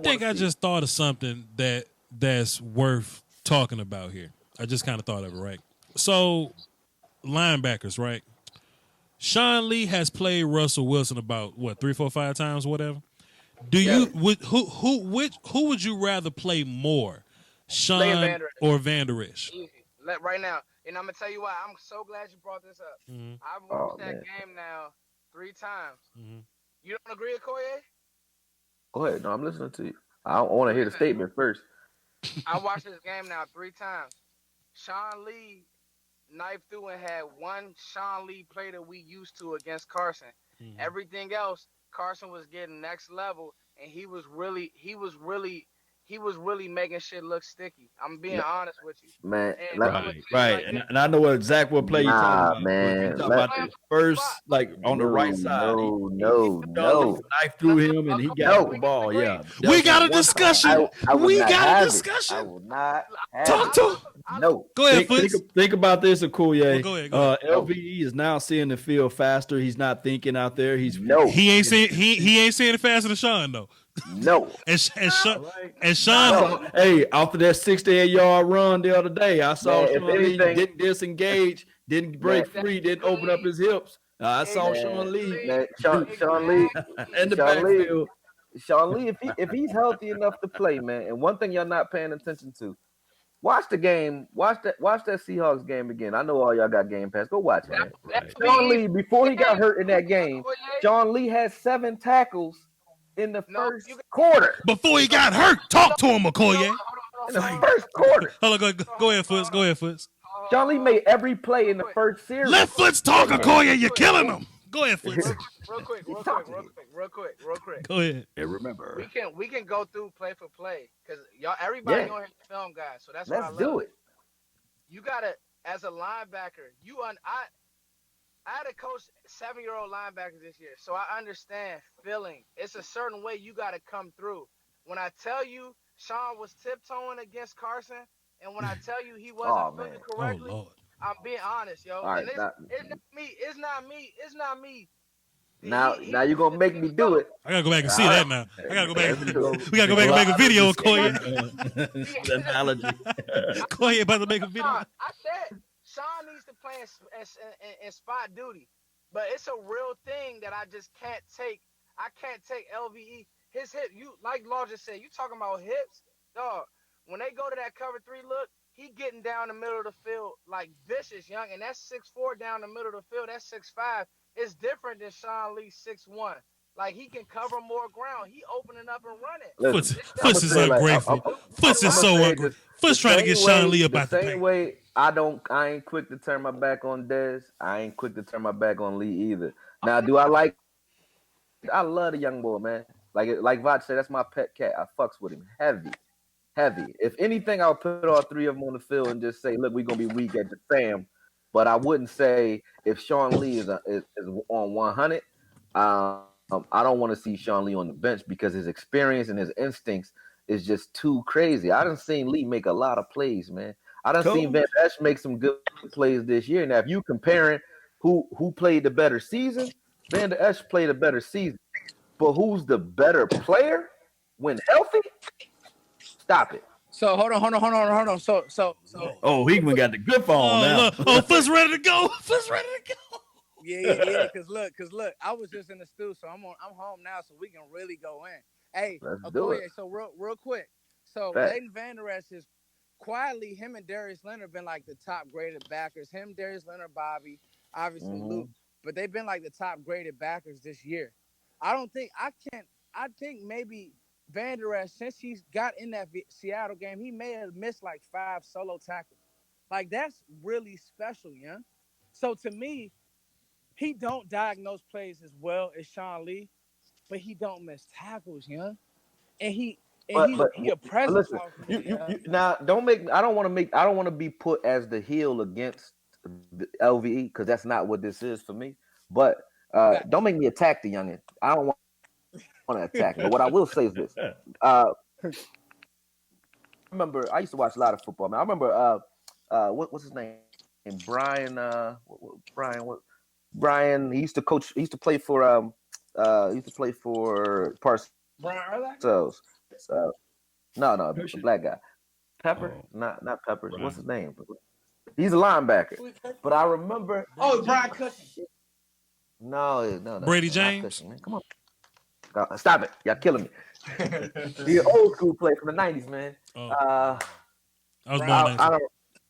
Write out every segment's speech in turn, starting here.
think I just thought of something that's worth talking about here. I just kind of thought of it, right? So, linebackers, right? Sean Lee has played Russell Wilson about what 3, 4, 5 times, whatever. Who would you rather play more, Sean or Vander Esch? Easy. Right now, and I'm gonna tell you why. I'm so glad you brought this up. Mm-hmm. I've watched that game now 3 times. Mm-hmm. You don't agree, Okoye? Go ahead. No, I'm listening to you. I want to hear the statement first. I watched this game now 3 times. Sean Lee knifed through and had one Sean Lee play that we used to against Carson. Mm-hmm. Everything else, Carson was getting next level, and he was really making shit look sticky. I'm being honest with you, man. Right. Like and I know exactly what play you're talking about. Man, you're talking about the first, like on the right side. No. Knife through him, and he got the ball. Yeah, we got a discussion. We got a discussion. I will not talk to him. No. Go ahead, Foots. Think about this, Okoye. Go ahead. LVE is now seeing the field faster. He's not thinking out there. He ain't seeing it faster than Sean though. No. and Sean. Hey, after that 68-yard run the other day, I saw Sean Lee didn't disengage, didn't break free, didn't open up his hips. I saw Sean Lee. Sean Lee in the backfield. Sean Lee, if he's healthy enough to play, man, and one thing y'all not paying attention to, watch the game. Watch that Seahawks game again. I know all y'all got Game Pass. Go watch it. Right. Sean Lee, before he got hurt in that game, Sean Lee had 7 tackles in the first quarter. Before he got hurt, talk to him, Okoye. In the first quarter. Hold on, go ahead, Foots. Sean Lee made every play in the first series. Let Foots talk, Okoye. You're killing him. Go ahead, Foots. Real quick. Go ahead. And remember, we can go through play for play because everybody on here film guys, so that's why I love. Let's do it. You gotta, as a linebacker, I had to coach 7-year-old linebackers this year, so I understand feeling. It's a certain way you got to come through. When I tell you Sean was tiptoeing against Carson, and when I tell you he wasn't feeling correctly, I'm being honest, yo. All right, it's not me. Now you're going to make me do it. I got to go back and see that now. I got to go back. We got to go back and make a video, Okoye. The analogy. Okoye about to make a video. I said Sean needs to play in spot duty, but it's a real thing that I just can't take. I can't take LVE. His hip, like Law just said, you talking about hips, dog. When they go to that cover 3 look, he getting down the middle of the field like vicious, young, and that's 6'4" down the middle of the field. That's 6'5". It's different than Sean Lee 6'1". Like, he can cover more ground. He opening up and running. Foots is ungrateful. Foots is so ungrateful. Foots trying to get Sean Lee about the same way. I ain't quick to turn my back on Dez. I ain't quick to turn my back on Lee either. Now, I love the young boy, man. Like Voch said, that's my pet cat. I fucks with him heavy. If anything, I'll put all 3 of them on the field and just say, look, we're gonna be weak at the Sam. But I wouldn't say if Sean Lee is on 100. I don't want to see Sean Lee on the bench because his experience and his instincts is just too crazy. I done seen Lee make a lot of plays, man. I done seen Van Esch make some good plays this year. Now, if you comparing who played the better season, Van Esch played a better season. But who's the better player when healthy? Stop it. So hold on. So. Oh, he got the grip on now. Foots ready to go. Yeah. Cause look. I was just in the stew, so I'm home now, so we can really go in. Hey, Okoye, so real quick. So Leighton Vander Esch is quietly, him and Darius Leonard been like the top graded backers. Him, Darius Leonard, Bobby, obviously Luke, but they've been like the top graded backers this year. I think maybe Vander Esch, since he's got in that Seattle game, he may have missed like 5 solo tackles. Like, that's really special, yeah? So to me, he don't diagnose plays as well as Sean Lee, but he don't miss tackles, yeah? And he a presence. Listen, now don't make. I don't want to be put as the heel against the LVE because that's not what this is for me. But don't make me attack the youngin. I don't want to attack. But what I will say is this. I remember I used to watch a lot of football. Man, I remember what's his name? Brian. Brian. He used to coach. He used to play for. Parsons. Brian Urlacher? So No, the black guy. Pepper? Not Peppers. Brian. What's his name? He's a linebacker. But I remember. Brian Cushing. No. Brady James. Cushing, man. Come on. Stop it. Y'all killing me. He's an old school player from the 90s, man. I was born I don't.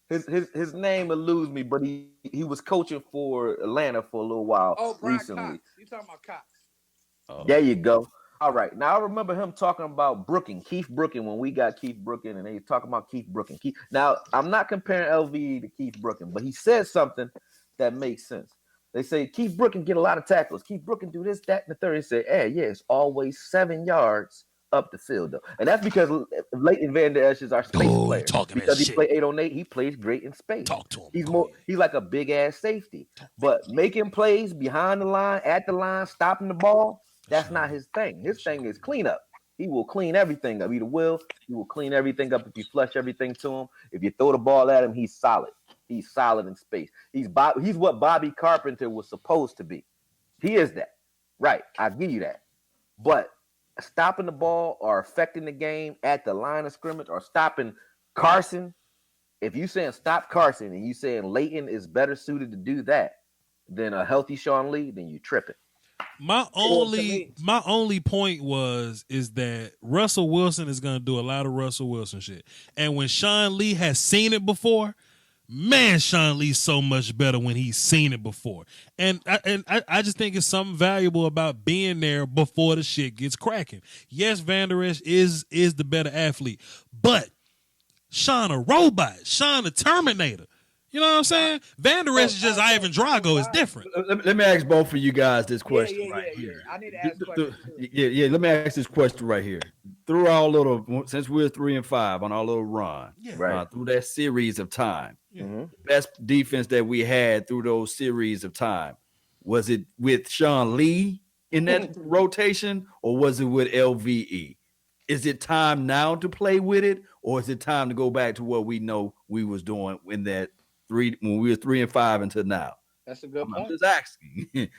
His name eludes me, but he was coaching for Atlanta for a little while recently. Cox. You talking about Cox? There you go. All right. Now I remember him talking about Keith Brooking, when we got Keith Brooking, and they talking about Keith Brooking. Now I'm not comparing LVE to Keith Brooking, but he said something that makes sense. They say Keith Brooking get a lot of tackles. Keith Brooking do this, that, and the third. He said, it's always 7 yards up the field, though. And that's because Leighton Vander Esch is our space player. Because he plays 8 on 8, he plays great in space. Talk to him. He's like a big ass safety. But making plays behind the line, at the line, stopping the ball, that's not his thing. His thing is cleanup. He will clean everything up. He will clean everything up if you flush everything to him. If you throw the ball at him, he's solid. He's solid in space. He's what Bobby Carpenter was supposed to be. He is that. Right. I give you that. But stopping the ball or affecting the game at the line of scrimmage or stopping Carson, if you saying stop Carson and you saying Leighton is better suited to do that than a healthy Sean Lee, then you tripping. My only point is that Russell Wilson is going to do a lot of Russell Wilson shit. And when Sean Lee has seen it before, man, Sean Lee's so much better when he's seen it before. And I just think it's something valuable about being there before the shit gets cracking. Yes, Vander Esch is the better athlete, but Sean a robot, Sean a Terminator. You know what I'm saying? Vander Esch is just Ivan Drago. It's different. Let me ask both of you guys this question here. I need to ask questions. Let me ask this question right here. Through our since we're 3-5 on our little run, through that series of time, the best defense that we had through those series of time, was it with Sean Lee in that rotation, or was it with LVE? Is it time now to play with it, or is it time to go back to what we know we was doing in that when we were 3-5 until now? That's a good point. I'm just asking.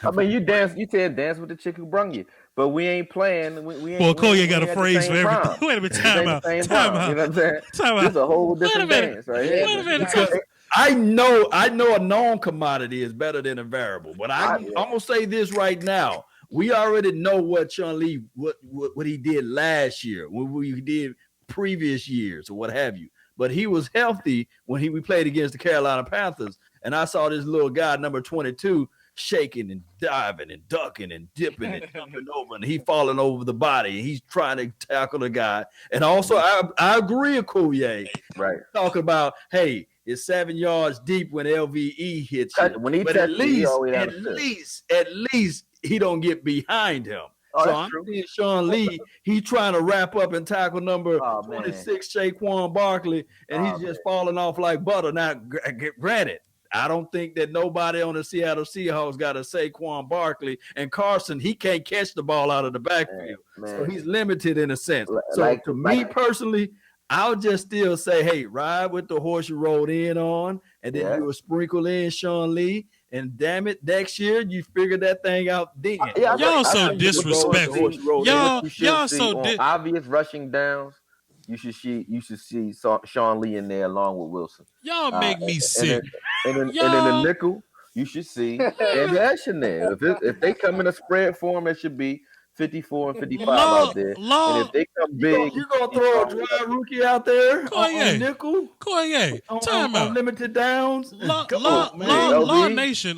I mean, you said dance with the chick who brung you, but we ain't playing. We ain't. Well, Cole, got a phrase for everything. Wait a minute, time out. You know what I'm saying? It's a whole different dance, right here. Wait a minute. I know a known commodity is better than a variable, but I'm gonna say this right now. We already know what Sean Lee, what he did last year, what we did previous years, or what have you. But he was healthy when we played against the Carolina Panthers, and I saw this little guy, number 22, shaking and diving and ducking and dipping and jumping over, and he falling over the body, and he's trying to tackle the guy. And also, I agree with Kouye. Right. Talking about, hey, it's 7 yards deep when LVE hits you. When he but at least he don't get behind him. So I'm seeing Sean Lee, he's trying to wrap up and tackle number 26, Saquon Barkley, and he's just falling off like butter. Now, granted, I don't think that nobody on the Seattle Seahawks got a Saquon Barkley, and Carson, he can't catch the ball out of the backfield. So he's limited in a sense. So to me personally, I'll just still say, hey, ride with the horse you rode in on, and then you will sprinkle in Sean Lee. And damn it, next year you figure that thing out then. Y'all so disrespectful. Y'all so obvious rushing downs. You should see Sean Lee in there along with Wilson. Y'all make me sick. And then the nickel, you should see Vander Esch in there. If they come in a spread form, it should be 54 and 55 out there. And if they come big, you gonna throw a dry rookie out there on nickel? Time out. On limited downs. Law Nation.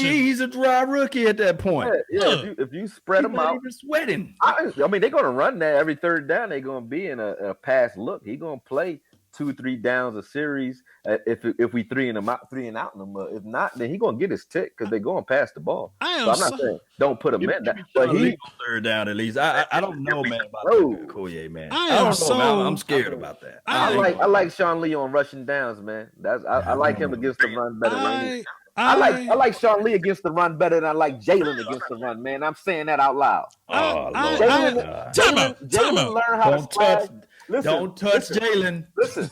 He's a dry rookie at that point. If you spread them out, even sweating. I mean, they're gonna run that every third down. They're gonna be in a pass look. He's gonna play 2-3 downs a series. If we three and out in them, if not, then he's gonna get his tick because they're going past the ball. I'm not saying don't put him in that, but he third down at least. I don't know, man, about Kouye, man. I'm scared about that. I like Sean Lee on rushing downs, man. I like him against the run better. I like Sean Lee against the run better than I like Jaylon against the run, man. I'm saying that out loud. Jaylon learn how to slide. Don't touch Jaylon.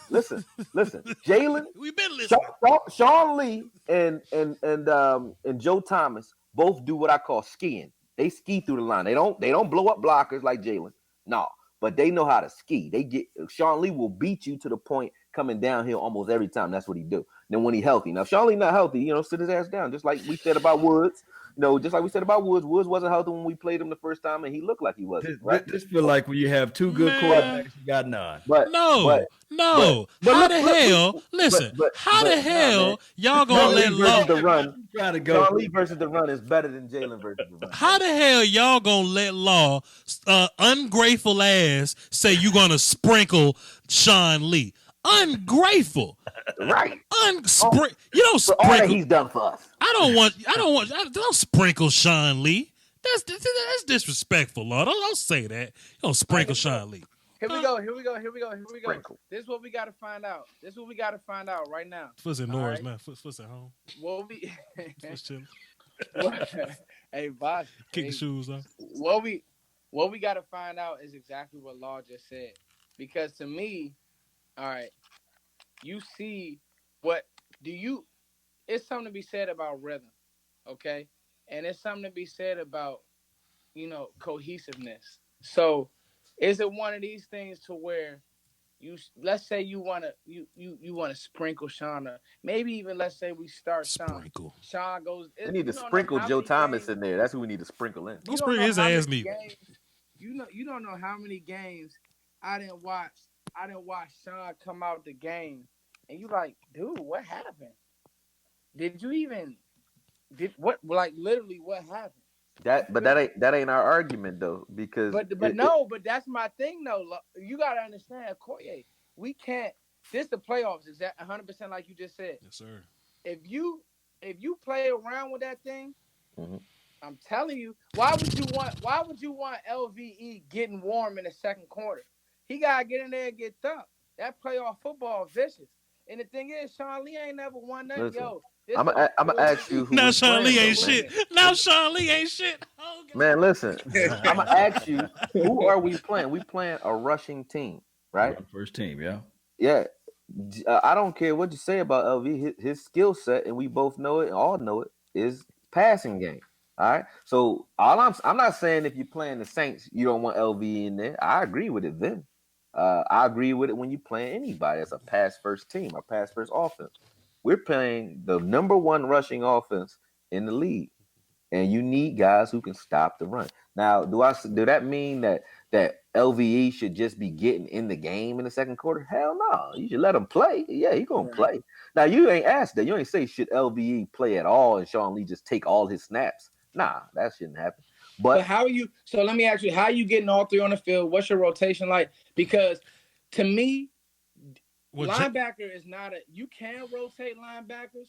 Listen. Jaylon. We've been listening. Sean Lee and Joe Thomas both do what I call skiing. They ski through the line. They don't blow up blockers like Jaylon. No, but they know how to ski. Sean Lee will beat you to the point coming downhill almost every time. That's what he do. Then when he healthy, now if Sean Lee not healthy, sit his ass down, just like we said about Woods. Just like we said about Woods. Woods wasn't healthy when we played him the first time, and he looked like he wasn't. Right? This feel like when you have two good quarterbacks, you got none. How the hell y'all gonna let Law the run? Sean Lee versus the run is better than Jaylon versus the run. How the hell y'all gonna let Law, ungrateful ass, say you gonna sprinkle Sean Lee? Ungrateful, right? You don't sprinkle. All that he's done for us. Don't sprinkle Sean Lee. That's disrespectful, Law. Don't say that. You don't sprinkle Sean Lee. Here we go. Sprinkle. This is what we got to find out. Right now. Foot's indoors, man. Foot's at home. Foot's chilling. Hey, boss. Kick the shoes off. What we got to find out is exactly what Law just said. Because to me, all right, you see it's something to be said about rhythm, okay? And it's something to be said about, cohesiveness. So is it one of these things to where let's say you want to sprinkle Sean, or maybe even let's say we start Sean. Sean goes. We need to sprinkle Joe Thomas in there. That's who we need to sprinkle in. Don't sprinkle his ass neat. You don't know how many games I didn't watch Sean come out the game, and you like, dude, what happened? Literally what happened? That ain't our argument though, because but that's my thing though. You gotta understand, Koye, we can't. This the playoffs, is that 100% like you just said? Yes, sir. If you play around with that thing, mm-hmm. I'm telling you, why would you want LVE getting warm in the second quarter? He gotta get in there and get thumped. That playoff football is vicious. And the thing is, Sean Lee ain't never won that. Listen, Yo, I'm gonna ask you. Now Sean Lee ain't shit. Oh, man, listen. I'm gonna ask you, who are we playing? We playing a rushing team, right? First team, yeah. Yeah. I don't care what you say about LV. His skill set, and we both know it, and all know it, is passing game. All right. So I'm not saying if you're playing the Saints, you don't want LV in there. I agree with it then. I agree with it when you play anybody. It's a pass first team, a pass first offense. We're playing the number one rushing offense in the league, and you need guys who can stop the run. Now, do that mean that LVE should just be getting in the game in the second quarter? Hell no. You should let him play. Yeah, he's gonna play. Now, you ain't asked that. You ain't say should LVE play at all and Sean Lee just take all his snaps. Nah, that shouldn't happen. But how are you? So let me ask you, how are you getting all three on the field? What's your rotation like? Because to me, linebacker is not you can rotate linebackers,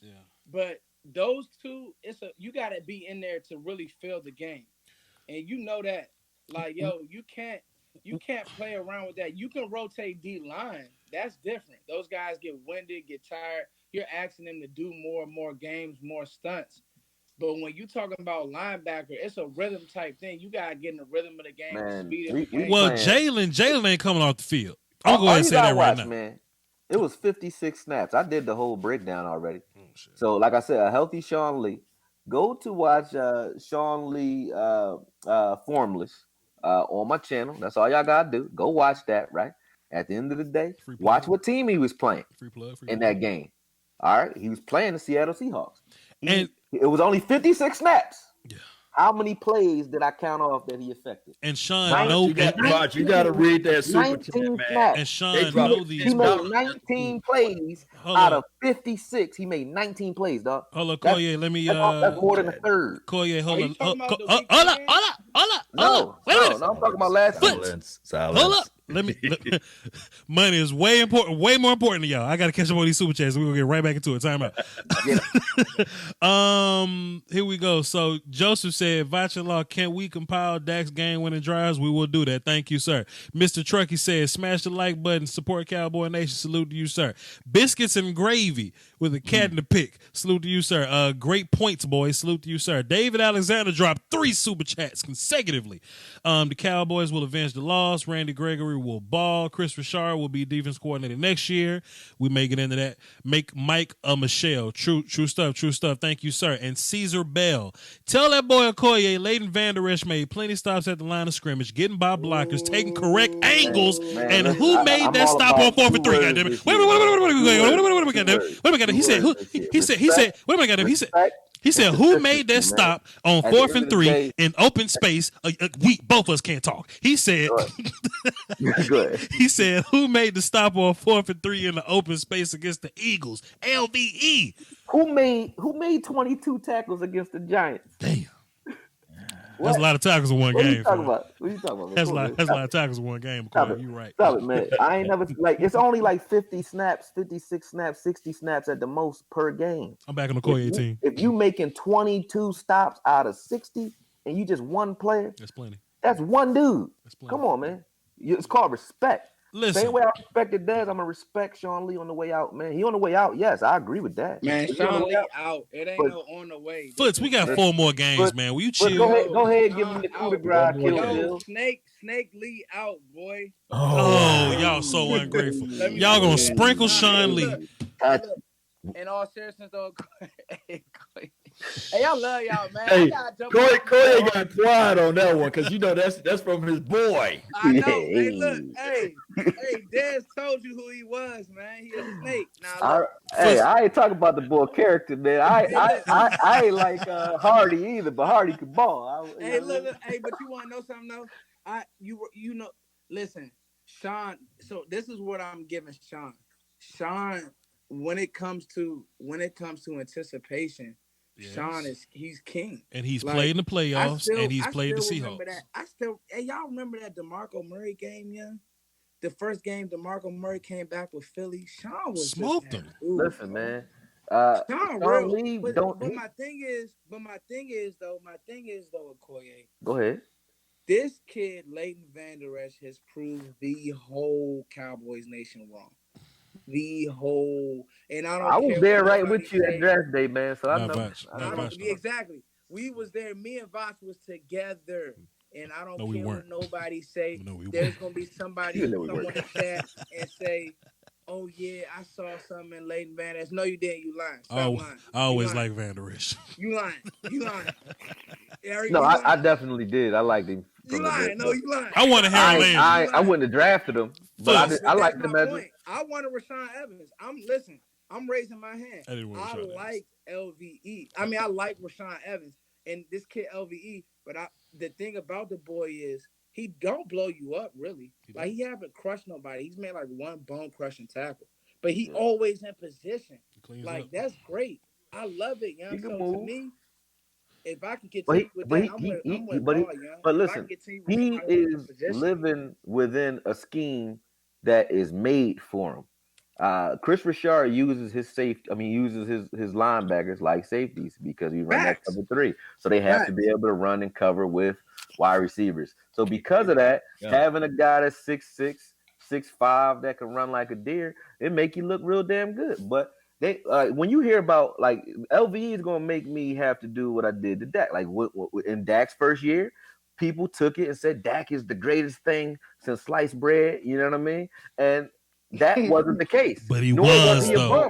but those two, you got to be in there to really feel the game, and you know that. Like, yo, you can't play around with that. You can rotate D line. That's different. Those guys get winded, get tired. You're asking them to do more and more games, more stunts. But when you talking about linebacker, it's a rhythm type thing. You gotta get in the rhythm of the game, the speed of the game. Well, Jaylon ain't coming off the field. I'll go ahead and say that right now. Man, it was 56 snaps. I did the whole breakdown already. So, like I said, a healthy Sean Lee. Go to watch Sean Lee Formless on my channel. That's all y'all gotta do. Go watch that. Right at the end of the day, watch what team he was playing in that game. All right, he was playing the Seattle Seahawks. It was only 56 snaps. Yeah. How many plays did I count off that he affected? And Sean, you got to read that super chat, man. And Sean, he made 19 plays out of 56. He made 19 plays, dog. Hold up, Koye. Let me. That's more than a third. Koye, hold up. No, I'm talking about last week. Silence. Hold up. Money is way more important to y'all. I gotta catch up on these super chats. We're gonna get right back into it. Time out. Here we go. So Joseph said, Voch and Law, can we compile Dak's game winning drives? We will do that. Thank you, sir. Mr. Truckee said, smash the like button, support Cowboy Nation. Salute to you, sir. Biscuits and gravy with a cat in the pick. Salute to you, sir. Great points, boys. Salute to you, sir. David Alexander dropped 3 super chats consecutively. The Cowboys will avenge the loss. Randy Gregory will ball. Chris Richard will be defense coordinator next year. We may get into that. Make Mike a Michelle. True stuff. Thank you, sir. And Caesar Bell. Tell that boy Okoye, Leighton Vander Esch made plenty of stops at the line of scrimmage, getting by blockers, taking correct angles, and who made that stop on 4th and 3? Goddammit. Wait, he said, wait a minute, he said, who made that stop on 4th and 3 in open space? We both of us can't talk. He said, he said, who made the stop on 4th and 3 in the open space against the Eagles? LVE. Who made 22 tackles against the Giants? Damn. That's a lot of tackles in one game. What are you talking about? That's a lot of tackles in one game. You're right. Stop it, man. I ain't never it's only like 50 snaps, 56 snaps, 60 snaps at the most per game. I'm back on the Okoye team. If you making 22 stops out of 60 and you just one player, that's plenty. That's one dude. Come on, man. It's called respect. Listen. Same way I respected Dez, I'm gonna respect Sean Lee on the way out, man. He on the way out. Yes, I agree with that. Man, Sean Lee out. It ain't no on the way. Foots, we got 4 more games, man. Will you chill? Go ahead, give me the coup de grace. Snake Lee out, boy. Oh, y'all so ungrateful. Y'all gonna sprinkle Sean Lee. In all seriousness, though, hey, I love y'all, man. Hey, Corey got quiet on that one because you know that's from his boy. I know. Hey, look, hey, Dez told you who he was, man. He a snake. Now, I ain't talking about the boy character, man. I ain't like Hardy either, but Hardy could ball. Look, hey, but you want to know something though? You know, listen, Sean. So this is what I'm giving Sean. Sean, when it comes to anticipation. Yes. Sean he's king, and he's played in the playoffs, and he's played the Seahawks. Y'all remember that DeMarco Murray game, yeah? The first game DeMarco Murray came back with Philly. Sean was smoked him. Listen, man. Sean real. But my thing is though, Okoye. Go ahead. This kid, Leighton Vander Esch, has proved the whole Cowboys nation wrong. And I was there right with you at draft day, man. So I know. Exactly. We was there. Me and Voch was together, and I don't care what nobody say. There's gonna be somebody someone in the chat and say, "Oh yeah, I saw something in Leighton Vander Esch." No, you didn't. You lying. Stop lying. I always like Vander Esch. You lying. No, I definitely did. I liked him. You lying? No, you lying. I want to Harold Landry. I wouldn't have drafted him, but I liked him as I wanted Rashaan Evans. I'm raising my hand. I like LVE. I mean, I like Rashaan Evans and this kid LVE. But the thing about the boy is he don't blow you up really. He haven't crushed nobody. He's made like one bone crushing tackle, but he always in position. That's great. I love it, young. So to me, if I can continue with that, but listen, he is living within a scheme that is made for him. Chris Richard uses his his linebackers like safeties because he runs that cover 3. So they have to be able to run and cover with wide receivers. So because of that, having a guy that's 6'6", 6'5" that can run like a deer, it make you look real damn good. But they when you hear about like LVE is gonna make me have to do what I did to Dak. Like in Dak's first year, people took it and said Dak is the greatest thing since sliced bread. You know what I mean? And that wasn't the case. But he was though.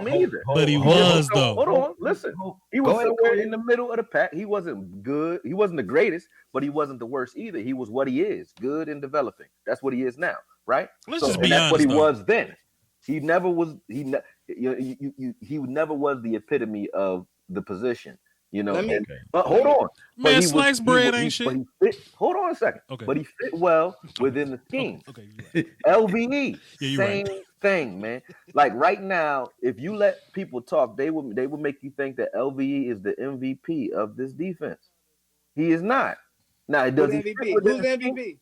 Hold on, listen. He was somewhere in the middle of the pack. He wasn't good. He wasn't the greatest, but he wasn't the worst either. He was what he is, good and developing. That's what he is now, right? Let's just be honest. That's what he was then. He never was. He never was the epitome of the position. You know. But hold on, man. Sliced bread ain't shit. Hold on a second. Okay. But he fit well within the scheme. Okay. Right. LVE, same thing, man. Like right now, if you let people talk, they will make you think that LVE is the MVP of this defense. He is not. Now it doesn't. Who's MVP?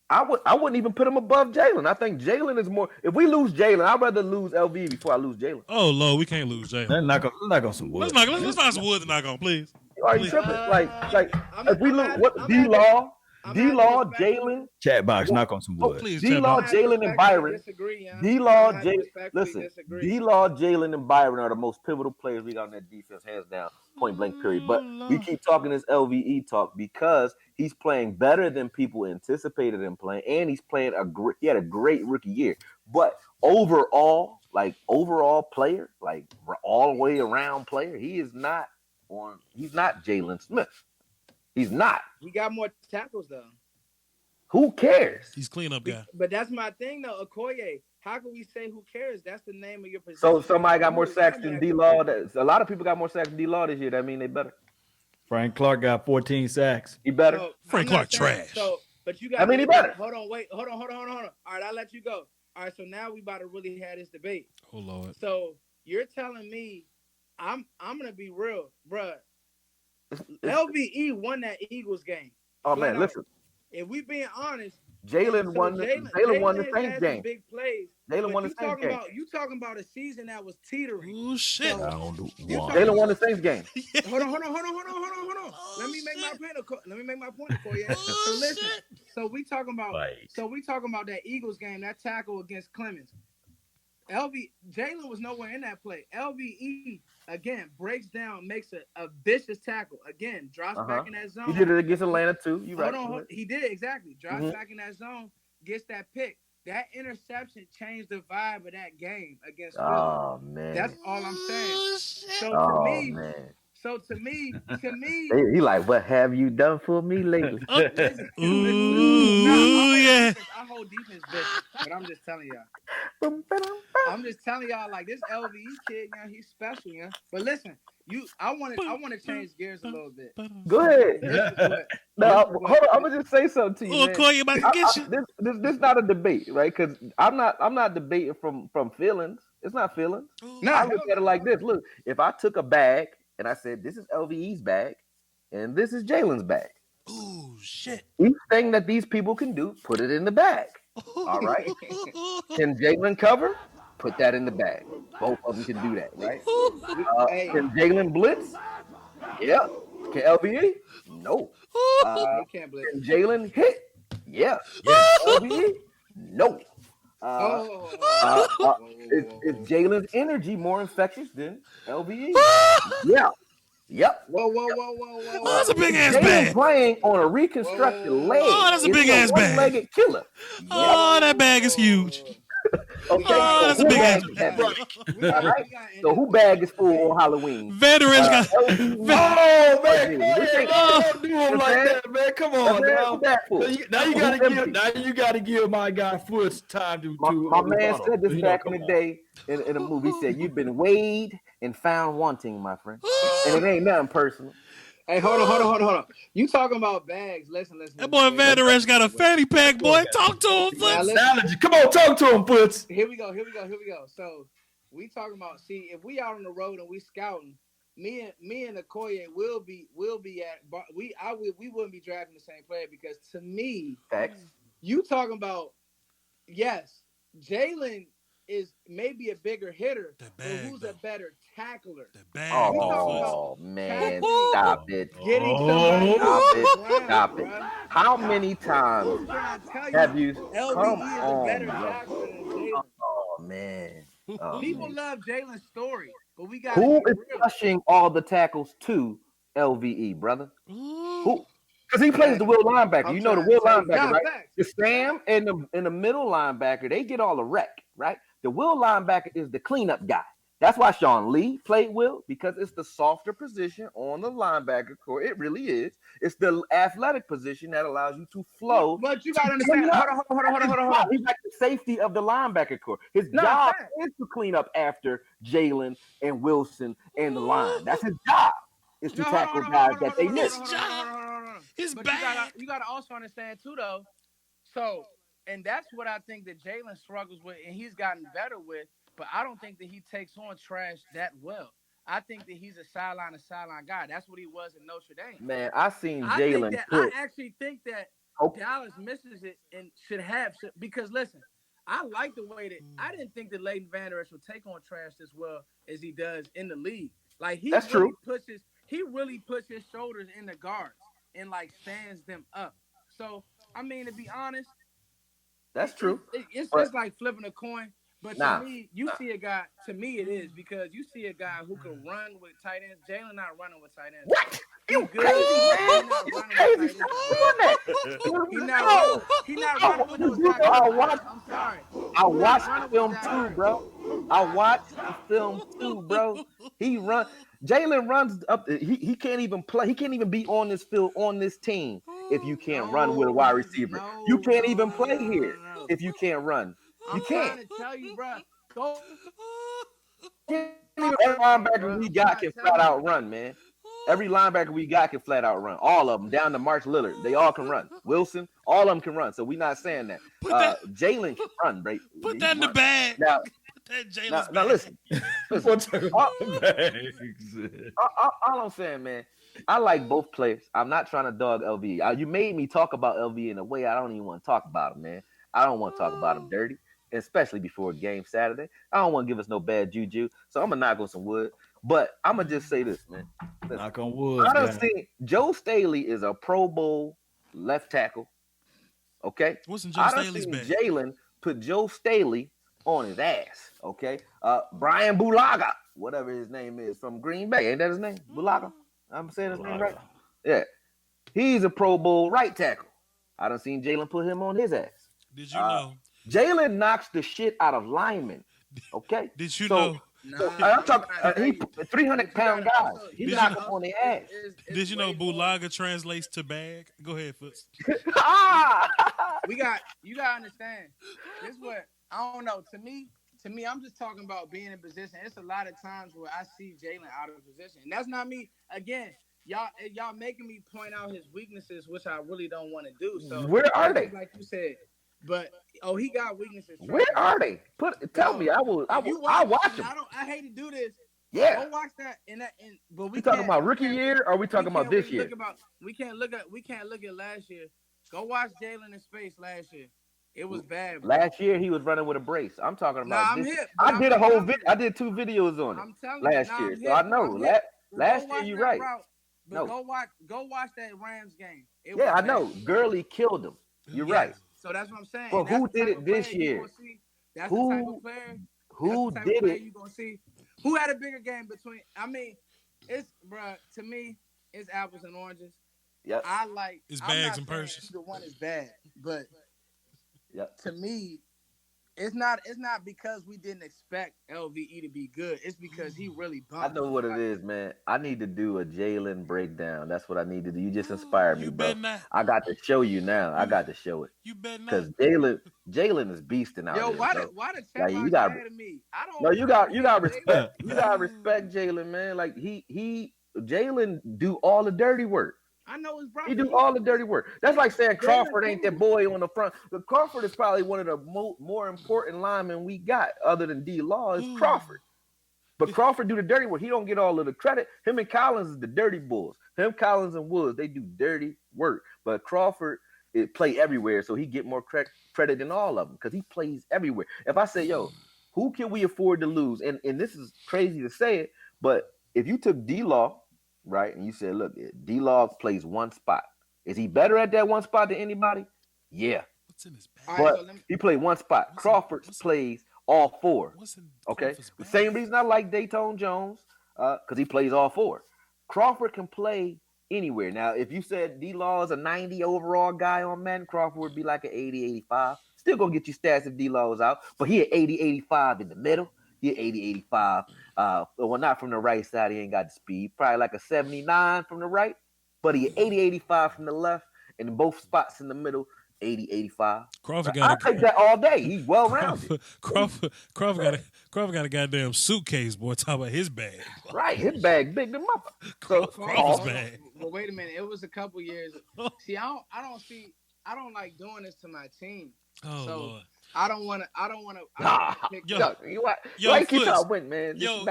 I wouldn't even put him above Jaylon. I think Jaylon is more. If we lose Jaylon, I'd rather lose LV before I lose Jaylon. Oh Lord, we can't lose Jaylon. Let's knock on some wood. Let's knock some wood to knock on, please. Are you tripping? Like if we lose what D-Law? D-Law, Jaylon. Chat box, knock on some wood. D-Law, Jaylon, and Byron. D-Law, listen. D-Law, Jaylon, and Byron are the most pivotal players we got on that defense, hands down, point blank period. But we keep talking this LVE talk because he's playing better than people anticipated him playing, and he's playing he had a great rookie year. But overall player, like all the way around player, he's not Jaylon Smith. He's not. He got more tackles though. Who cares? He's cleanup guy. But that's my thing though, Okoye. How can we say who cares? That's the name of your position. So somebody got more sacks than D-Law. A lot of people got more sacks than D-Law this year. That mean they better. Frank Clark got 14 sacks. He better. So, Frank Clark trash. But you got. He better. Hold on. All right, I'll let you go. All right, so now we about to really have this debate. Oh Lord. So you're telling me, I'm gonna be real, bruh. LVE won that Eagles game. Oh man, listen. If we being honest, Jaylon won the Saints game. Big plays. Jaylon won the Saints game. You talking about a season that was teetering. Oh shit! So, Jaylon won the Saints game. Hold on. Let me make my point for you. So listen. So we talking about that Eagles game, that tackle against Clemens. Jaylon was nowhere in that play. LVE again breaks down, makes a vicious tackle. Again, drops back in that zone. He did it against Atlanta too. He did exactly. Drops back in that zone, gets that pick. That interception changed the vibe of that game against Philly. Oh man. That's all I'm saying. So to me, he like, what have you done for me lately? I hold defense business, but I'm just telling y'all. Like this LVE kid, he's special, But listen, I want to change gears a little bit. Go ahead. No, hold on. I'm gonna just say something to you. Call you about to get you. This not a debate, right? Because I'm not debating from feelings. It's not feelings. No, I look at it like this. Look, if I took a bag and I said, this is LVE's bag, and this is Jaylon's bag. Oh, shit. Each thing that these people can do, put it in the bag. All right? Can Jaylon cover? Put that in the bag. Both of them can do that, right? Can Jaylon blitz? Yeah. Can LVE? No. Can't blitz. Can Jaylon hit? Yeah. LVE? No. Is Jaylon's energy more infectious than LVE? Yeah. Yep. Whoa. That's a big ass bag. Playing on a reconstructed leg. Oh, that's a big ass bag. One-legged killer. Oh, that bag is huge. Okay, that's a big ass bag. All right. So who bag is full on Halloween? Vander got. Man, don't do him like that, man. Come on, now you gotta give my guy Foots time to. My man said this back in the day in a movie. He said, "You've been weighed and found wanting, my friend," and it ain't nothing personal. Hey, hold on. You talking about bags? Listen. That boy Vander got a fanny pack, boy. Talk to him, Foots. Come on, talk to him, Foots. Here we go. So we talking about. See, if we out on the road and we scouting, me and Okoye will be at. We wouldn't be drafting the same player because to me, facts. You talking about? Yes, Jaylon is maybe a bigger hitter, but who's a better tackler? Oh man, stop it! Stop it! How many times have you come on? Oh man! People love Jaylon's story, but we got who is pushing all the tackles to LVE, brother? Who? Because he plays the will linebacker. You know the will linebacker, right? The Sam and the middle linebacker, they get all the wreck, right? The will linebacker is the cleanup guy. That's why Sean Lee played will, because it's the softer position on the linebacker core. It really is. It's the athletic position that allows you to flow. But you got to understand. Hold on. He's like the safety of the linebacker core. His job is to clean up after Jaylon and Wilson and the line. That's his job. Is to tackle guys that they miss. His bag. You got to also understand too, though. So, and that's what I think that Jaylon struggles with, and he's gotten better with. But I don't think that he takes on trash that well. I think that he's a sideline guy. That's what he was in Notre Dame. Man, I seen Jaylon. I actually think that Dallas misses it and should because listen, I like the way that I didn't think that Leighton Vander would take on trash as well as he does in the league. Like he really puts his shoulders in the guards and like stands them up. So I mean, to be honest, that's true. It's like flipping a coin. But to me, you see a guy. To me, it is because you see a guy who can run with tight ends. Jaylon not running with tight ends. What? You crazy, man? You crazy? He not running with those tight ends. I'm sorry. I watched the film too, bro. I watched the film too, bro. He run. Jaylon runs up. He can't even play. He can't even be on this field on this team if you can't run with a wide receiver. You can't even play here if you can't run. You can't. I'm trying to tell you, bro. Go. Every linebacker we got can flat out run, man. Every linebacker we got can flat out run. All of them, down to March Lillard. They all can run. Wilson, all of them can run. So we're not saying that. Jaylon can run, bro. Put that in the bag. Now, now listen. All I'm saying, man, I like both players. I'm not trying to dog LV. You made me talk about LV in a way I don't even want to talk about him, man. I don't want to talk about him dirty, especially before a game Saturday. I don't want to give us no bad juju. So I'm going to knock on some wood. But I'm going to just say this, man. Listen, knock on wood. I done seen Joe Staley is a Pro Bowl left tackle. Okay? Wasn't Joe Staley's bad? Jaylon put Joe Staley on his ass. Okay? Brian Bulaga, whatever his name is, from Green Bay. Ain't that his name? Bulaga? I'm saying his name right? Yeah. He's a Pro Bowl right tackle. I done seen Jaylon put him on his ass. Did you know? Jaylon knocks the shit out of linemen. Okay? Did you know? I'm talking. He 300-pound guys. He knocked them on the ass. Did you know Bulaga translates to bag? Go ahead, Foots. You gotta understand. This is what I don't know. To me, I'm just talking about being in position. It's a lot of times where I see Jaylon out of position, and that's not me. Again, y'all making me point out his weaknesses, which I really don't want to do. So where are they? Like you said. But he got weaknesses. Where are they? Tell me. I'll watch them. I hate to do this. Yeah. Go watch that. But we talking about rookie year, or we talking about this year? We can't look at last year. Go watch Jaylon in space last year. It was bad. Bro. Last year he was running with a brace. I'm talking about. I did 2 videos on it. I'm telling last you, year, so I know. Last year, you're right. But go watch that Rams game. I know. Gurley killed him. You're right. So that's what I'm saying. But who did it this year? That's the type of player. Who did it? You gonna see who had a bigger game between. I mean, it's to me, it's apples and oranges. Yeah. It's bags and purses. The one is bad, but to me, it's not because we didn't expect LVE to be good. It's because he really bumped. I know what it is, man. I need to do a Jaylon breakdown. That's what I need to do. You just inspired me, bro. I got to show you now. I got to show it. You bet not. Because Jaylon is beasting out there. Yo, why the champ you got to me? I don't. No, you got respect. You got to respect Jaylon, man. Like Jaylon do all the dirty work. I know his brother. He do all the dirty work. That's like saying Crawford ain't that boy on the front. But Crawford is probably one of the more important linemen we got, other than D-Law, is Crawford. But Crawford do the dirty work. He don't get all of the credit. Him and Collins is the dirty bulls. Him, Collins, and Woods, they do dirty work. But Crawford play everywhere, so he get more credit than all of them because he plays everywhere. If I say, yo, who can we afford to lose? And this is crazy to say it, but if you took D-Law, right, and you said, look, D-Law plays one spot. Is he better at that one spot than anybody? Yeah. What's in his bag? But he played one spot. Crawford plays all 4. Okay? The same reason I like Dayton Jones, because he plays all 4. Crawford can play anywhere. Now, if you said D-Law is a 90 overall guy on Madden, Crawford would be like an 80, 85. Still going to get you stats if D-Law is out, but he at 80, 85 in the middle. He at 80, 85. Well, not from the right side. He ain't got the speed. Probably like a 79 from the right, but he 80, 85 from the left, and both spots in the middle, 80, 85. Crawford I take that all day. He's well rounded. Crawford got a goddamn suitcase, boy. Talk about his bag. Right, his bag big than mother. So Crawford's bag. Well, wait a minute. It was a couple years. See, I don't like doing this to my team. Oh, so Lord. I don't want to. Yo, keep on winning, man. Yo.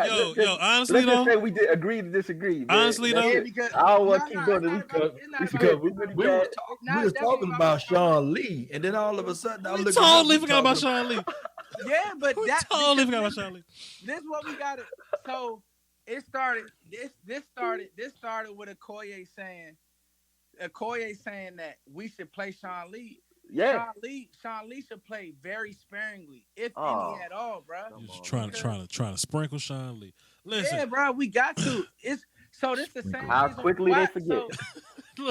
Honestly, let's say we did agree to disagree. Man. Honestly, though, I don't want to keep doing this because we was talking about Sean Lee, and then all of a sudden, we totally forgot about Sean Lee. Yeah, but we totally forgot about Sean Lee. This is what we got. So it started. This started with Okoye saying, Okoye saying that we should play Sean Lee. Yeah. Sean Lee should play very sparingly, if any at all, bro. You're just trying to sprinkle Sean Lee. Listen, yeah, bro, we got to. It's so this the same. How quickly they forget.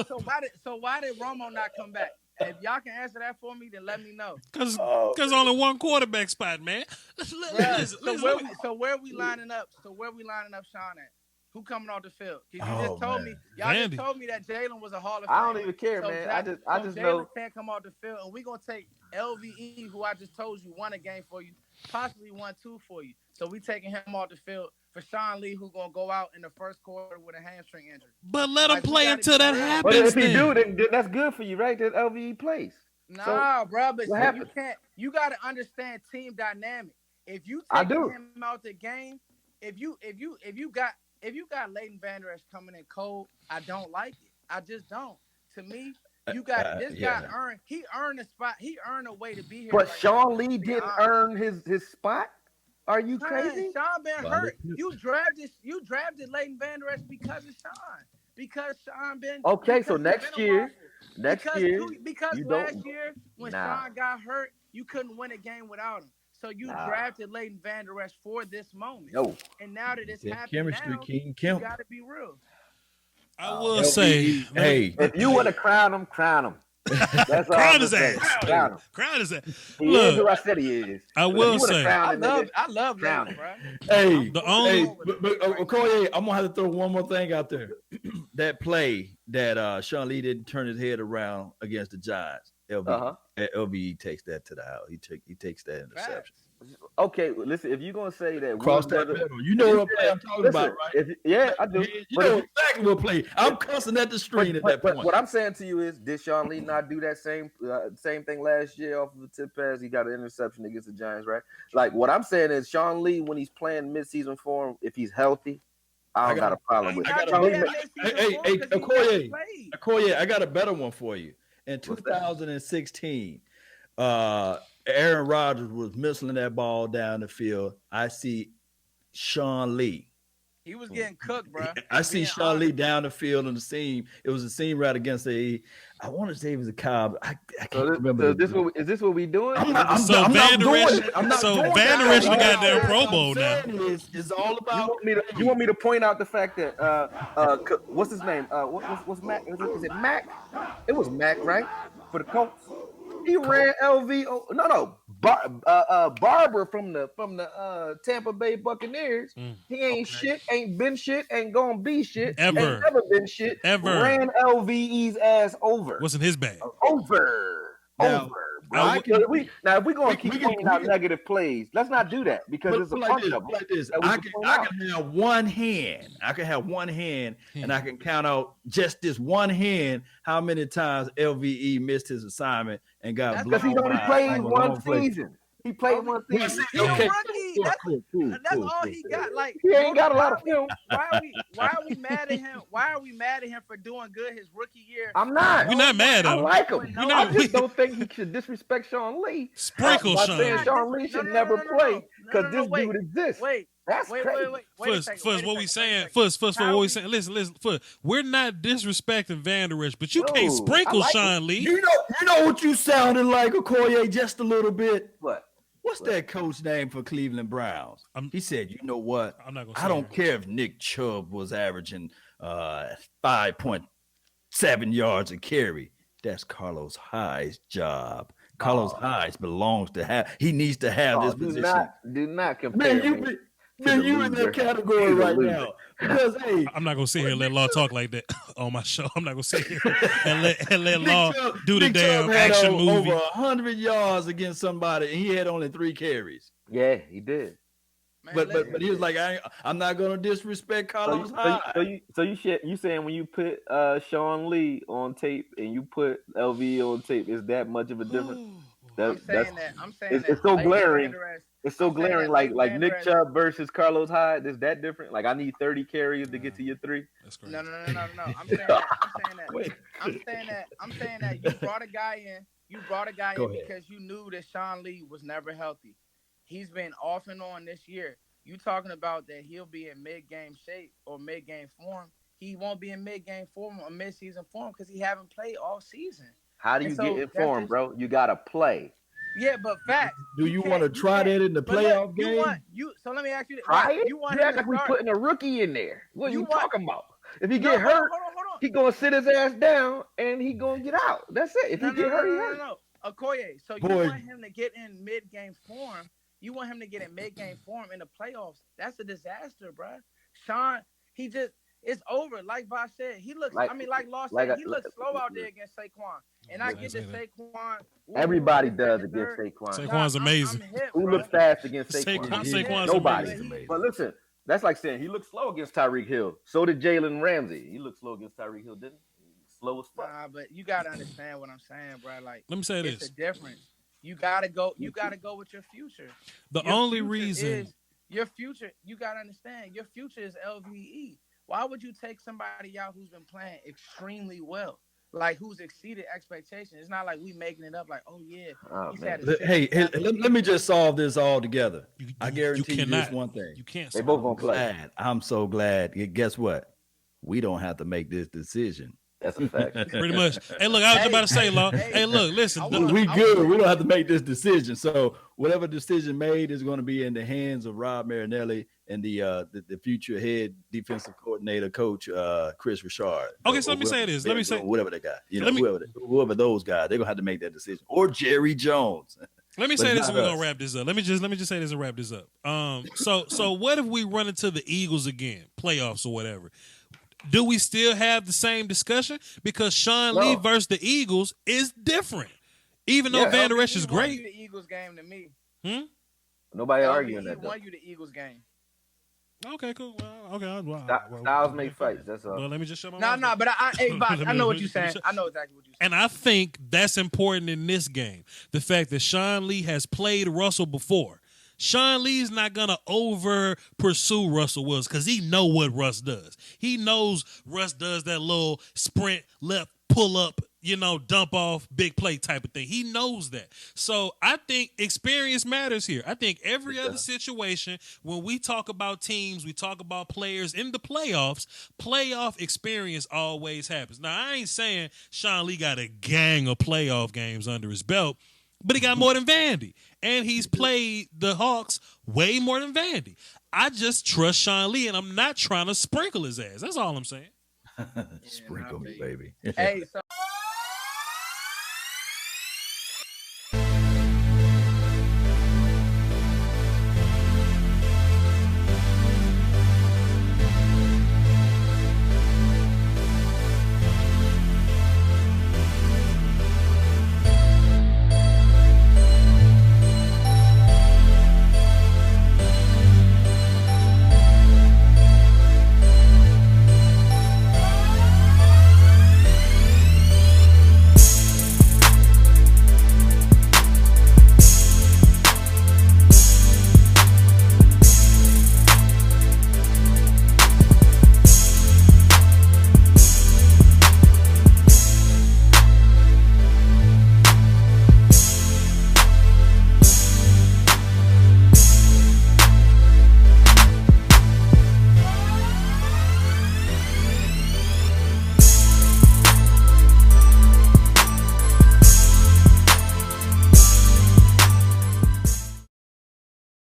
So why did Romo not come back? If y'all can answer that for me, then let me know. Because only one quarterback spot, man. So where we lining up? So where we lining up Sean at? Who coming off the field? You just told me. Y'all just told me that Jaylon was a Hall of Famer. I don't even care, so man. I just know Jaylon can't come off the field, and we gonna take LVE, who I just told you won a game for you, possibly won 2 for you. So we taking him off the field for Sean Lee, who gonna go out in the first quarter with a hamstring injury. But let him play until that happens. But if he do, then that's good for you, right? That LVE plays. Nah, bro, but you can't. You gotta understand team dynamic. If you take him out the game, if you got Leighton Vander Esch coming in cold, I don't like it. I just don't. To me, you got this guy earned. He earned a spot. He earned a way to be here. But Sean Lee didn't earn his spot. Are you crazy? Sean been hurt. You drafted Leighton Vander Esch because of Sean. Because Sean been okay. So next year, because last year when Sean got hurt, you couldn't win a game without him. So you drafted Leighton Vander Esch for this moment. No. And now that it's happening, chemistry, you got to be real. I will say, hey, if you want to crown him, crown him. That's all. Crown his ass. Crown his ass. He is who I said he is. I will say, I love that, bro. Hey, but Okoye, I'm gonna have to throw one more thing out there. That play that Sean Lee didn't turn his head around against the Giants. LVE takes that to the house. He takes that interception. Okay, listen. If you're gonna say that, cross that middle, you know what play I'm talking about, right? I do. You know exactly what play. I'm cussing at the screen at that point. What I'm saying to you is, did Sean Lee not do that same thing last year off of the tip pass? He got an interception against the Giants, right? Like what I'm saying is, Sean Lee, when he's playing midseason form, if he's healthy, I don't got a problem with it. Hey, Okoye, I got a better one for you. In 2016, Aaron Rodgers was missing that ball down the field. I see Sean Lee. He was getting cooked, bro. I see Sean Lee down the field on the seam. It was a seam right against I want to say it was a Cobb. I can't remember. Is this what we doing? Vander Esch, we got their Pro Bowl now. It's all about. You want me to point out the fact that what's his name? What's Mac? Is it Mac? It was Mac, right? For the Colts. He ran LV. Barber from the Tampa Bay Buccaneers. He ain't shit, ain't been shit, ain't gonna be shit, ever. Ain't never been shit. Ever ran LVE's ass over. What's in his bag? Over. Now, if we're gonna keep pointing out negative plays, let's not do that because it's a bunch of them. Like this. I can have one hand. And I can count out just this one hand how many times LVE missed his assignment and got blown. Because he only played one season. He played one season. He's a rookie. That's all he got. Like he ain't got a lot of film. Why are we mad at him? Why are we mad at him for doing good his rookie year? I'm not. We're not mad at him. I like him. I just don't think he should disrespect Sean Lee. Sprinkle Sean. Saying Sean Lee should never play because this dude exists. That's crazy. First, what we saying? First, what we saying? Listen. First, we're not disrespecting Vander Esch, but you can't sprinkle Sean Lee. You know what you sounded like, Okoye, just a little bit. What? What's that coach name for Cleveland Browns? He said, you know what? I don't care if Nick Chubb was averaging 5.7 yards a carry. That's Carlos Hyde's job. Carlos Hyde belongs to have. He needs to have this position. Do not compare. Man, you in that category right now. Because I'm not gonna sit here and let Law talk like that on my show. I'm not gonna sit here and let Law do the damn action movie. Over 100 yards against somebody, and he had only 3 carries. Yeah, he did. Man, but he was like, I'm not gonna disrespect Carlos Hyde. So you saying when you put Sean Lee on tape and you put LV on tape, is that much of a difference? I'm saying that. It's so glaring. It's so glaring, like Nick Chubb versus Carlos Hyde. Is that different? Like I need 30 carries to get to your 3. That's crazy. No. I'm saying that. You brought a guy in. Because you knew that Sean Lee was never healthy. He's been off and on this year. You talking about that he'll be in mid-game shape or mid-game form. he won't be in mid-game form or mid-season form because he haven't played all season. How do you get in form, bro? You gotta play. Yeah, but facts. Do you want to try that in the playoff game? So let me ask you this. Try it? You want act like we putting a rookie in there. What are you talking about? If he get hurt, hold on. he gonna sit his ass down and he gonna get out. That's it. If he get hurt, he hurt. No. Okoye, so you want him to get in mid-game form. You want him to get in mid-game form in the playoffs. That's a disaster, bro. Sean, it's over. Like Voch said, he looks. Like Law said, he looks slow out there against Saquon. And I get that Saquon. Everybody does against Saquon. Saquon's amazing. Who looks fast against Saquon? Saquon's nobody. Amazing. But listen, that's like saying he looked slow against Tyreek Hill. So did Jaylon Ramsey. He looked slow against Tyreek Hill, didn't he? Slow as fuck. Nah, but you gotta understand what I'm saying, bro. Like, let me say it's this: a difference. You gotta go with your future. The only reason is your future. You gotta understand your future is LVE. Why would you take somebody out who's been playing extremely well? Like, who's exceeded expectations? It's not like we making it up like, oh, yeah. Let me just solve this all together. I guarantee you this one thing. You can't. They both gonna play. I'm so glad. Guess what? We don't have to make this decision. That's a fact. Pretty much. Hey, look, I was about to say, Law. Hey, look, listen. We good. We don't have to make this decision. So whatever decision made is going to be in the hands of Rob Marinelli and the future head defensive coordinator, coach Chris Richard. Okay, so let me say this. Let me say whatever they got. Whoever those guys, they're gonna have to make that decision. Or Jerry Jones. Let me say this, and we're gonna wrap this up. Let me just say this and wrap this up. So what if we run into the Eagles again, playoffs or whatever? Do we still have the same discussion? Because Sean Lee versus the Eagles is different. Even though Vander Esch is great. The Eagles game to me. Nobody arguing that. He won you the Eagles game. Okay, cool. Well, okay. Styles make fights. That's all. Well, let me just show my No, but I know what you're saying. I know exactly what you're saying. And I think that's important in this game. The fact that Sean Lee has played Russell before. Sean Lee's not going to over pursue Russell Wilson because he know what Russ does. He knows Russ does that little sprint, left, pull up, dump off, big play type of thing. He knows that. So I think experience matters here. I think every other situation, when we talk about teams, we talk about players in the playoffs, playoff experience always happens. Now, I ain't saying Sean Lee got a gang of playoff games under his belt, but he got more than Vandy. And he's played the Hawks way more than Vandy. I just trust Sean Lee, and I'm not trying to sprinkle his ass. That's all I'm saying. Sprinkle me, baby. Hey, so